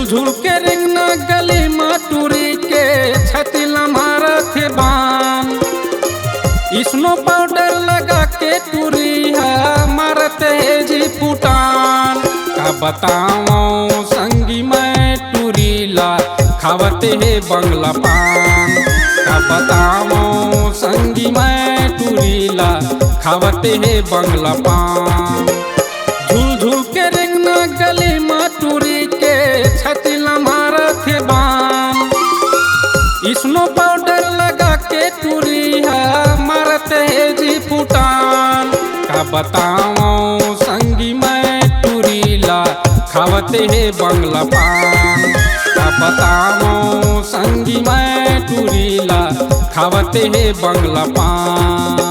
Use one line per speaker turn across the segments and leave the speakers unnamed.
झुल के रिंगना गली माटूरी के छाती लम्हारा थे बान। स्नो पाउडर लगा के टूरी है मारते है जी फुटान। का बताऊं संगी मैं टूरीला खावते है बंगला पान। का बताऊं संगी मैं टूरीला खावते है बंगला पान। झूल झूल के रिंगना गली माटूरी के छाती लम्हारा थे बान। स्नो पाउडर लगा के टूरी है मारते है जी फुटान। का बताऊं संगी मैं टूरीला खावते है बंगला पान। का बताऊं संगी मैं टूरीला खावते है बंगला पान।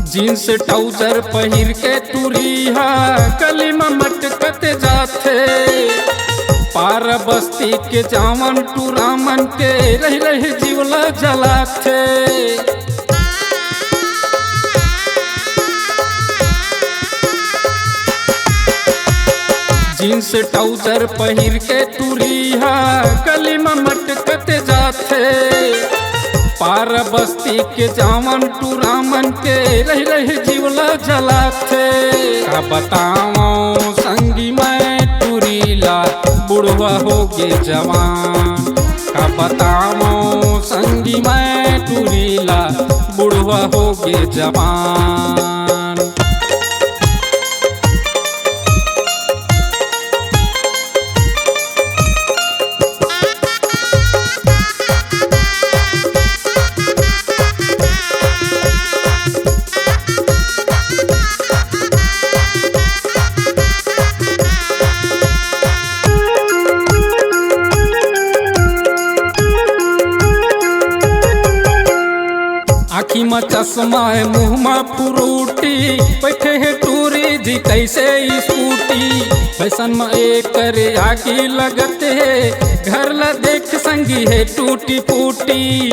जींस ट्राउजर पहिर के टूरी है गली में मटकत जाथे। पार बस्ती के जावन टूरामन के रह रह जीवला जलाथे। जींस ट्राउजर पहिर के टूरी है गली में मटकत जाथे। पार बस्ती के जावन टूरामन के रह रह जीवला जलाथे। का बताऊं संगी मैं टूरीला बुढ़वा होगे जवान। का बताऊं संगी मैं टूरीला बुढ़वा होगे जवान। आखी में चश्मा है मुँह में फ्रूटी बैठे है टूरी जी कैसे स्कूटी। फैशन में एक करे आगे लगते है घर ला देख संगी है टूटी फूटी।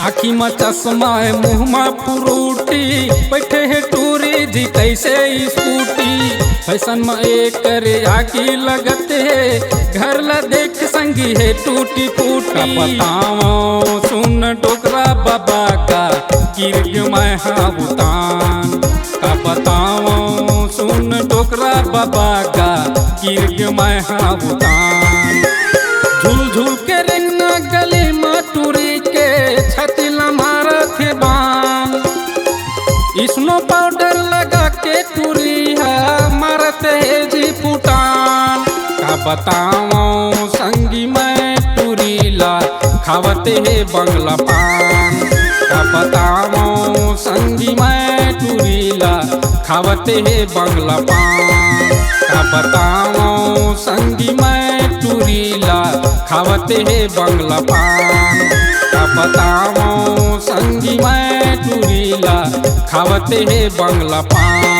आखी में चश्मा है मुँह में फ्रूटी बैठे है टूरी जी कैसे स्कूटी। फैशन में एक करे आगे लगते है घर ला देख संगी है टूटी फूटी। बताओ सुन डोकरा बाबा का गिरग मैं हाउतान। का बताओ सुन डोकरा बाबा का गिरग मैं हाउतान। झूल झूल के रिंगना गली माटूरी के छाती लम्हारा थे बान। स्नो पाउडर लगा के टूरी है मारते है जी फुटान। का बताऊं संगी मैं टूरीला खावते है बंगला पान। का बताऊं संगी मैं टूरीला खावते है बंगला पान। का बताऊं संगी मैं टूरीला खावते है बंगला पान। का बताऊं संगी मैं टूरीला खावते है बंगला पान।